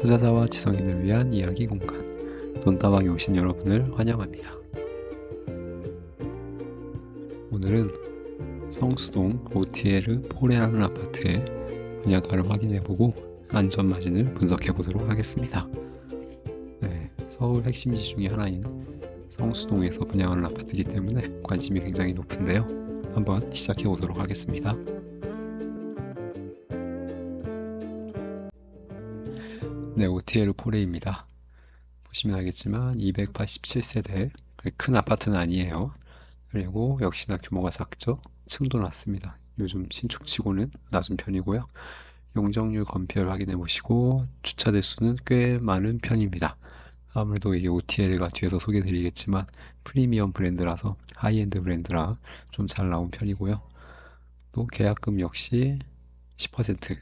투자자와 지성인을 위한 이야기 공간 돈다방에 오신 여러분을 환영합니다. 오늘은 성수동 OTL 포레라는 아파트의 분양가를 확인해보고 안전마진을 분석해보도록 하겠습니다. 서울 핵심지 중에 하나인 성수동에서 분양하는 아파트이기 때문에 관심이 굉장히 높은데요. 한번 시작해보도록 하겠습니다. OTL 포레입니다. 보시면 알겠지만 287세대, 큰 아파트는 아니에요. 그리고 역시나 규모가 작죠. 층도 낮습니다. 요즘 신축치고는 낮은 편이고요. 용적률 건폐율 확인해 보시고 주차 대수는 꽤 많은 편입니다. 아무래도 이게 OTL가 뒤에서 소개해 드리겠지만 프리미엄 브랜드라서 하이엔드 브랜드라 좀 잘 나온 편이고요. 또 계약금 역시 10%.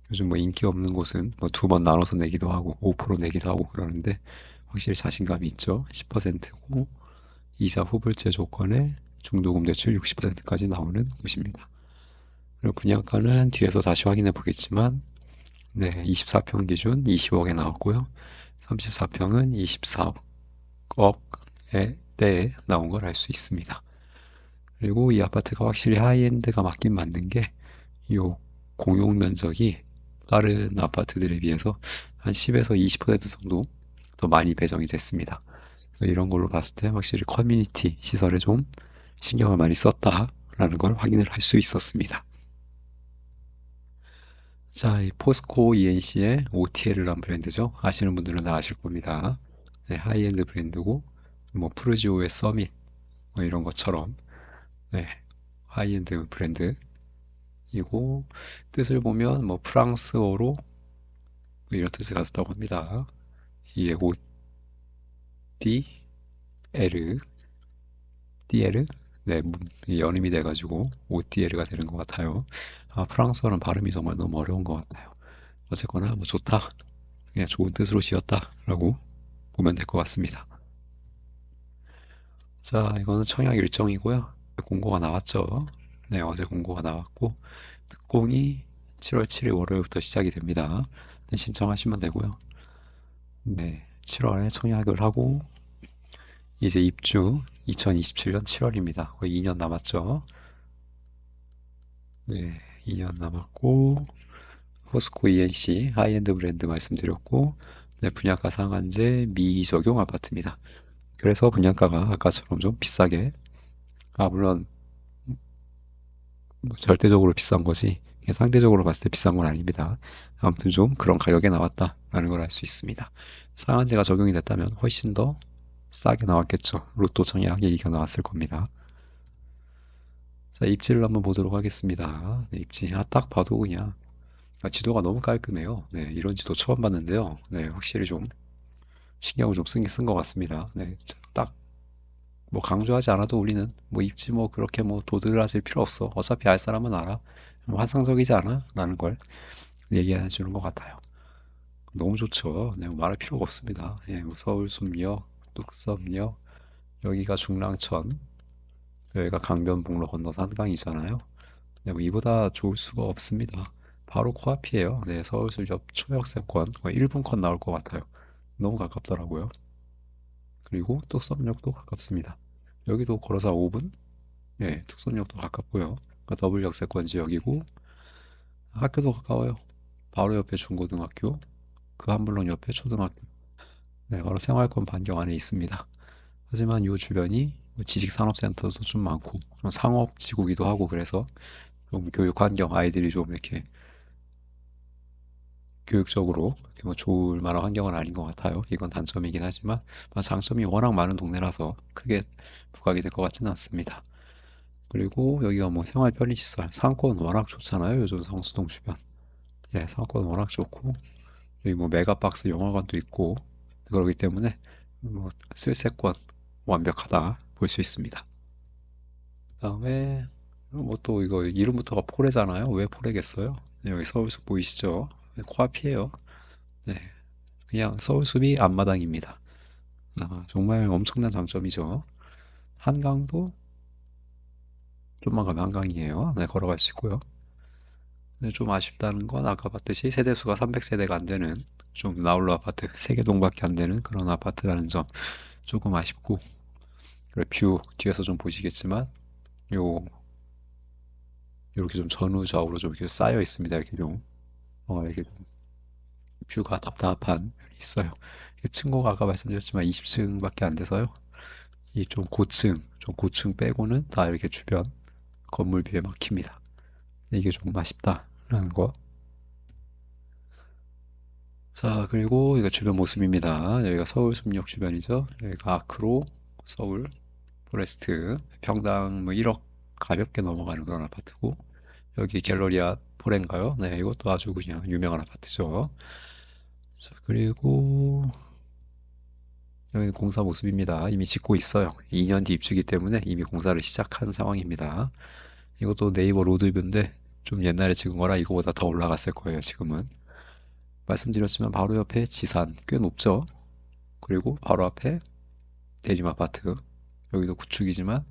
요즘 뭐 인기 없는 곳은 뭐 두 번 나눠서 내기도 하고 5% 내기도 하고 그러는데 확실히 자신감이 있죠. 10%고 이자 후불제 조건에 중도금 대출 60%까지 나오는 곳입니다. 그리고 분양가는 뒤에서 다시 확인해 보겠지만 24평 기준 20억에 나왔고요. 34평은 24억의 때에 나온 걸 알 수 있습니다. 그리고 이 아파트가 확실히 하이엔드가 맞긴 맞는 게 이 공용 면적이 다른 아파트들에 비해서 한 10에서 20% 정도 더 많이 배정이 됐습니다. 이런 걸로 봤을 때 확실히 커뮤니티 시설에 좀 신경을 많이 썼다라는 걸 확인을 할 수 있었습니다. 자, 이 포스코 ENC의 OTL이라는 브랜드죠. 아시는 분들은 다 아실 겁니다. 하이엔드 브랜드고 뭐 프루지오의 서밋 뭐 이런 것처럼 하이엔드 브랜드이고 뜻을 보면 뭐 프랑스어로 뭐 이런 뜻을 가졌다고 합니다. 이게 ODL DL? 연임이 돼가지고 OTL가 되는 것 같아요. 프랑스어는 발음이 정말 너무 어려운 것 같아요. 어쨌거나 뭐 좋다, 그냥 좋은 뜻으로 지었다라고 보면 될 것 같습니다. 자, 이거는 청약 일정이고요. 공고가 나왔죠. 어제 공고가 나왔고 특공이 7월 7일 월요일부터 시작이 됩니다. 신청하시면 되고요. 7월에 청약을 하고 이제 입주 2027년 7월입니다. 거의 2년 남았죠. 2년 남았고 포스코 ENC 하이엔드 브랜드 말씀드렸고 분양가 상한제 미적용 아파트입니다. 그래서 분양가가 아까처럼 좀 비싸게 물론 뭐 절대적으로 비싼 거지 상대적으로 봤을 때 비싼 건 아닙니다. 아무튼 좀 그런 가격에 나왔다라는 걸 알 수 있습니다. 상한제가 적용이 됐다면 훨씬 더 싸게 나왔겠죠. 로또 청약 얘기가 나왔을 겁니다. 자, 입지를 한번 보도록 하겠습니다. 입지 딱 봐도 그냥 지도가 너무 깔끔해요. 이런 지도 처음 봤는데요. 확실히 좀 신경을 좀 쓰긴 쓴 것 같습니다. 딱 뭐 강조하지 않아도 우리는 뭐 입지 뭐 그렇게 뭐 도드라질 필요 없어. 어차피 알 사람은 알아. 환상적이지 않아? 라는 걸 얘기해 주는 것 같아요. 너무 좋죠. 뭐 말할 필요가 없습니다. 뭐 서울 숲역, 뚝섬역, 여기가 중랑천, 여기가 강변북로 건너서 한강이잖아요. 뭐 이보다 좋을 수가 없습니다. 바로 코앞이에요. 서울숲역 초역세권 거의 1분 컷 나올 것 같아요. 너무 가깝더라고요. 그리고 뚝섬역도 가깝습니다. 여기도 걸어서 5분? 뚝섬역도 가깝고요. 그러니까 더블 역세권 지역이고 학교도 가까워요. 바로 옆에 중고등학교, 그 한 블록 옆에 초등학교. 바로 생활권 반경 안에 있습니다. 하지만 이 주변이 뭐 지식산업센터도 좀 많고 좀 상업지구기도 하고 그래서 좀 교육 환경 아이들이 좀 이렇게 교육적으로 이렇게 뭐 좋을 만한 환경은 아닌 것 같아요. 이건 단점이긴 하지만 장점이 워낙 많은 동네라서 크게 부각이 될 것 같지는 않습니다. 그리고 여기가 뭐 생활 편의시설 상권 워낙 좋잖아요. 요즘 성수동 주변. 상권 워낙 좋고 여기 뭐 메가박스 영화관도 있고 그러기 때문에 뭐 쓸세권 완벽하다 볼 수 있습니다. 그다음에 뭐 또 이거 이름부터가 포레잖아요. 왜 포레겠어요? 여기 서울숲 보이시죠? 코앞이에요. 네, 그냥 서울숲이 앞마당입니다. 정말 엄청난 장점이죠. 한강도 좀만 가면 한강이에요. 걸어갈 수 있고요. 근데 좀 아쉽다는 건 아까 봤듯이 세대수가 300세대가 안 되는 좀 나홀로 아파트 3개 동밖에 안 되는 그런 아파트라는 점 조금 아쉽고, 그리고 뷰 뒤에서 좀 보시겠지만 요 이렇게 좀 전후좌우로 좀 이렇게 쌓여 있습니다. 이렇게 좀 이렇게 좀 뷰가 답답한 면이 있어요. 층고가 아까 말씀드렸지만 20층밖에 안 돼서요. 이 좀 고층 빼고는 다 이렇게 주변 건물 뷰에 막힙니다. 이게 조금 아쉽다라는 거. 자, 그리고 이거 주변 모습입니다. 여기가 서울 숲역 주변이죠. 여기가 아크로, 서울, 포레스트, 평당 뭐 1억 가볍게 넘어가는 그런 아파트고, 여기 갤러리아 포렌가요? 네, 이것도 아주 그냥 유명한 아파트죠. 자, 그리고 여기 공사 모습입니다. 이미 짓고 있어요. 2년 뒤 입주기 때문에 이미 공사를 시작한 상황입니다. 이것도 네이버 로드뷰인데 좀 옛날에 찍은 거라 이거보다 더 올라갔을 거예요, 지금은. 말씀드렸지만 바로 옆에 지산 꽤 높죠. 그리고 바로 앞에 대림 아파트. 여기도 구축이지만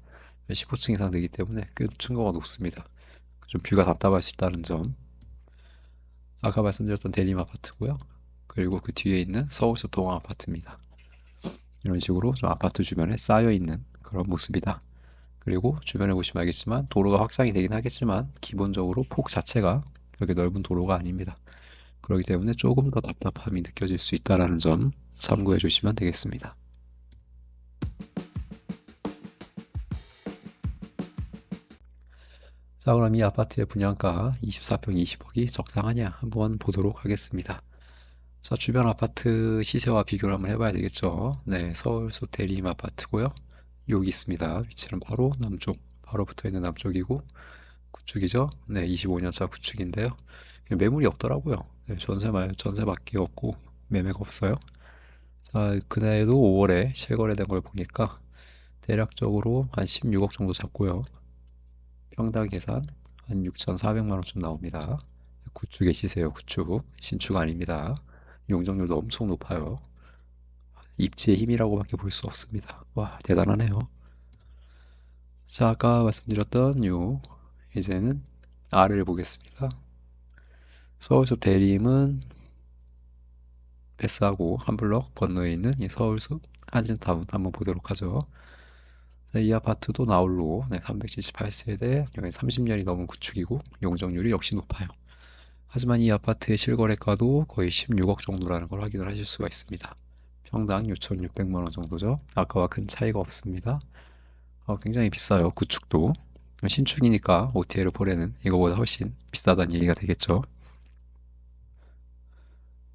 15층 이상 되기 때문에 꽤 층고가 높습니다. 좀 뷰가 답답할 수 있다는 점. 아까 말씀드렸던 대림 아파트고요. 그리고 그 뒤에 있는 서울숲 동안 아파트입니다. 이런 식으로 좀 아파트 주변에 쌓여 있는 그런 모습이다. 그리고 주변에 보시면 알겠지만 도로가 확장이 되긴 하겠지만 기본적으로 폭 자체가 그렇게 넓은 도로가 아닙니다. 그렇기 때문에 조금 더 답답함이 느껴질 수 있다는 점 참고해 주시면 되겠습니다. 자, 그럼 이 아파트의 분양가 24평 20억이 적당하냐 한번 보도록 하겠습니다. 자, 주변 아파트 시세와 비교를 한번 해봐야 되겠죠. 네, 서울숲 대림 아파트고요. 여기 있습니다. 위치는 바로 남쪽, 바로 붙어 있는 남쪽이고 구축이죠. 네, 25년차 구축인데요. 매물이 없더라고요. 네, 전세밖에 없고 매매가 없어요. 자, 그날도 5월에 실거래된 걸 보니까 대략적으로 한 16억 정도 잡고요. 평당 계산 한 6,400만 원쯤 나옵니다. 구축의 시세요, 구축. 신축 아닙니다. 용적률도 엄청 높아요. 입지의 힘이라고밖에 볼 수 없습니다. 와, 대단하네요. 자, 아까 말씀드렸던 이제는 아래를 보겠습니다. 서울숲 대림은 패스하고 한 블럭 건너에 있는 이 서울숲 한진타운 한번 보도록 하죠. 자, 이 아파트도 나홀로 378세대, 여기 30년이 넘은 구축이고 용적률이 역시 높아요. 하지만 이 아파트의 실거래가도 거의 16억 정도라는 걸 확인을 하실 수가 있습니다. 평당 6,600만 원 정도죠. 아까와 큰 차이가 없습니다. 굉장히 비싸요. 구축도. 신축이니까 OTA를 보내는 이거보다 훨씬 비싸다는 얘기가 되겠죠.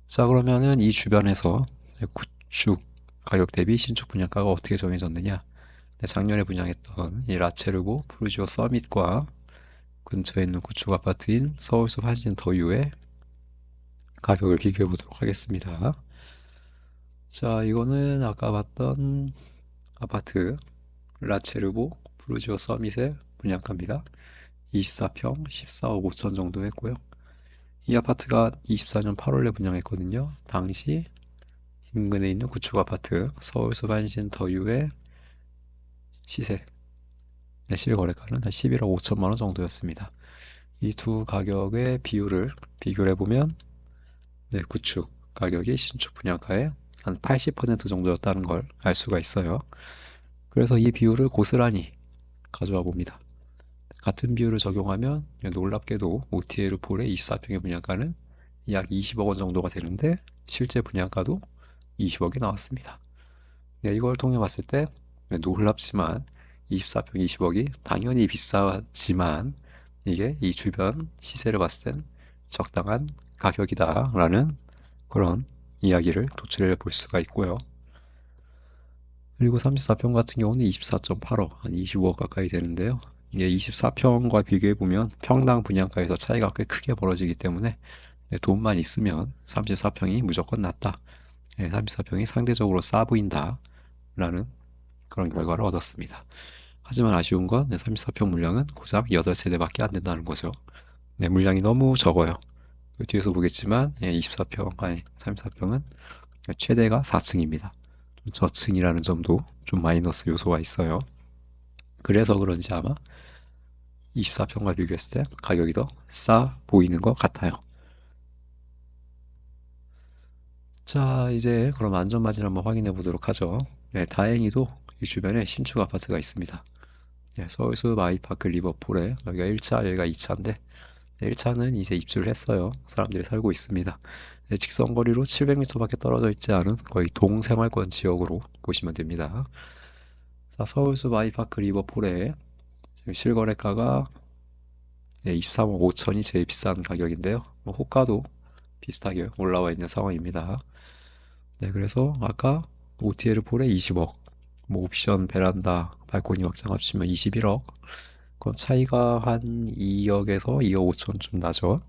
자, 그러면은 이 주변에서 구축 가격 대비 신축 분양가가 어떻게 정해졌느냐? 네, 작년에 분양했던 이 라체르고 푸르지오 서밋과 근처에 있는 구축 아파트인 서울숲 한신 더유의 가격을 비교해 보도록 하겠습니다. 자, 이거는 아까 봤던 아파트 라체르보 푸르지오 서밋의 분양가입니다. 24평 14억 5천 정도 했고요. 이 아파트가 24년 8월에 분양했거든요. 당시 인근에 있는 구축 아파트 서울숲 한신 더유의 시세 실거래가는 한 11억 5천만 원 정도였습니다. 이 두 가격의 비율을 비교를 해보면 구축 가격이 신축 분양가의 한 80% 정도였다는 걸 알 수가 있어요. 그래서 이 비율을 고스란히 가져와 봅니다. 같은 비율을 적용하면 놀랍게도 OTA 르폴의 24평의 분양가는 약 20억 원 정도가 되는데 실제 분양가도 20억이 나왔습니다. 네, 이걸 통해 봤을 때 놀랍지만 24평 20억이 당연히 비싸지만 이게 이 주변 시세를 봤을 땐 적당한 가격이다라는 그런 이야기를 도출해 볼 수가 있고요. 그리고 34평 같은 경우는 24.8억, 한 25억 가까이 되는데요. 이게 24평과 비교해 보면 평당 분양가에서 차이가 꽤 크게 벌어지기 때문에 돈만 있으면 34평이 무조건 낫다. 34평이 상대적으로 싸 보인다. 라는 그런 결과를 얻었습니다. 하지만 아쉬운 건 34평 물량은 고작 8세대밖에 안 된다는 거죠. 네, 물량이 너무 적어요. 뒤에서 보겠지만 24평, 아니 34평은 최대가 4층입니다. 저층이라는 점도 좀 마이너스 요소가 있어요. 그래서 그런지 아마 24평과 비교했을 때 가격이 더 싸 보이는 것 같아요. 자, 이제 그럼 안전마진 한번 확인해 보도록 하죠. 네, 다행히도 이 주변에 신축 아파트가 있습니다. 네, 서울숲 아이파크 리버폴에 여기가 1차, 여기가 2차인데 1차는 이제 입주를 했어요. 사람들이 살고 있습니다. 네, 직선거리로 700m밖에 떨어져 있지 않은 거의 동생활권 지역으로 보시면 됩니다. 자, 서울숲 아이파크 리버폴에 실거래가가 23억 5천이 제일 비싼 가격인데요. 뭐 호가도 비슷하게 올라와 있는 상황입니다. 네, 그래서 아까 OTL 폴에 20억, 뭐 옵션 베란다 발코니 확장 합치면 21억. 그럼 차이가 한 2억에서 2억 5천쯤 나죠.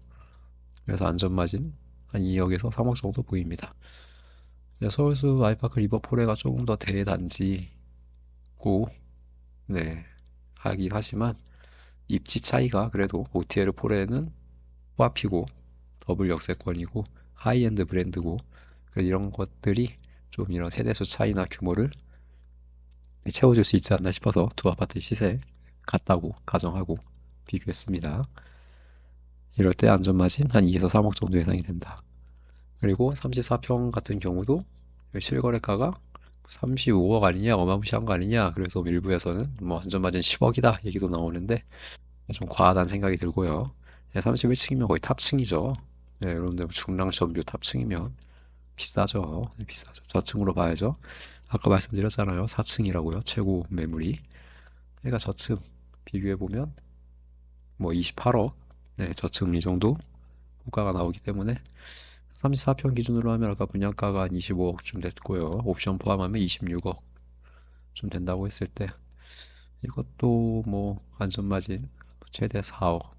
그래서 안전마진 한 2억에서 3억 정도 보입니다. 네, 서울숲 아이파크 리버폴에가 조금 더 대단지고, 네, 하긴 하지만 입지 차이가 그래도 OTL 폴에는 코앞이고 더블 역세권이고 하이엔드 브랜드고 이런 것들이 좀 이런 세대수 차이나 규모를 채워줄 수 있지 않나 싶어서 두 아파트 시세 같다고 가정하고 비교했습니다. 이럴 때 안전마진 한 2에서 3억 정도 예상이 된다. 그리고 34평 같은 경우도 실거래가가 35억 아니냐, 어마무시한 거 아니냐. 그래서 일부에서는 뭐 안전마진 10억이다 얘기도 나오는데 좀 과하다는 생각이 들고요. 31층이면 거의 탑층이죠. 네, 여러분들 중랑 전뷰 탑층이면 비싸죠. 네, 비싸죠. 저층으로 봐야죠. 아까 말씀드렸잖아요. 4층이라고요. 최고 매물이. 그러니까 저층 비교해보면 뭐 28억. 네, 저층 이 정도 호가가 나오기 때문에 34평 기준으로 하면 아까 분양가가 한 25억쯤 됐고요. 옵션 포함하면 26억 좀 된다고 했을 때 이것도 뭐 안전마진 최대 4억.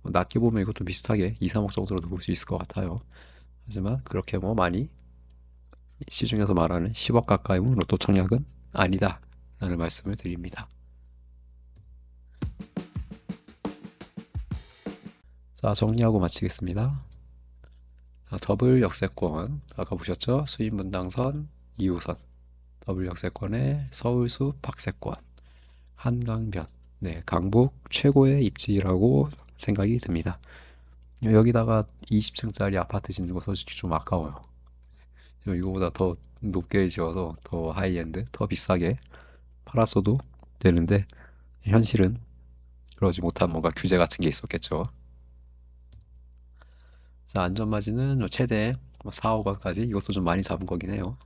낮게 보면 이것도 비슷하게 2, 3억 정도로도 볼 수 있을 것 같아요. 하지만 그렇게 뭐 많이 시중에서 말하는 10억 가까이 로또 청약은 아니다 라는 말씀을 드립니다. 자, 정리하고 마치겠습니다. 자, 더블 역세권 아까 보셨죠? 수인분당선 2호선 더블 역세권의 서울숲 박세권 한강변. 네, 강북 최고의 입지라고 생각이 듭니다. 여기다가 20층짜리 아파트 짓는 거 솔직히 좀 아까워요. 이거보다 더 높게 지어서 더 하이엔드, 더 비싸게 팔았어도 되는데 현실은 그러지 못한 뭔가 규제 같은 게 있었겠죠. 자, 안전마진은 최대 4억 원까지 이것도 좀 많이 잡은 거긴 해요.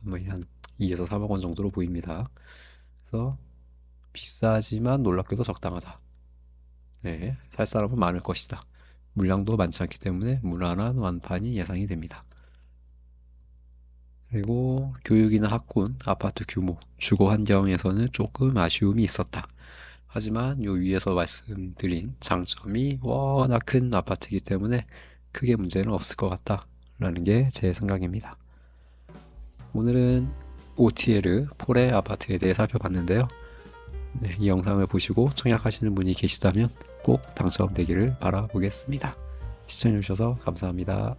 뭐한 2에서 3억 원 정도로 보입니다. 그래서 비싸지만 놀랍게도 적당하다. 네, 살 사람은 많을 것이다. 물량도 많지 않기 때문에 무난한 완판이 예상이 됩니다. 그리고 교육이나 학군, 아파트 규모, 주거 환경에서는 조금 아쉬움이 있었다. 하지만 요 위에서 말씀드린 장점이 워낙 큰 아파트이기 때문에 크게 문제는 없을 것 같다라는 게 제 생각입니다. 오늘은 OTL 폴의 아파트에 대해 살펴봤는데요. 네, 이 영상을 보시고 청약하시는 분이 계시다면 꼭 당첨되기를 바라보겠습니다. 시청해주셔서 감사합니다.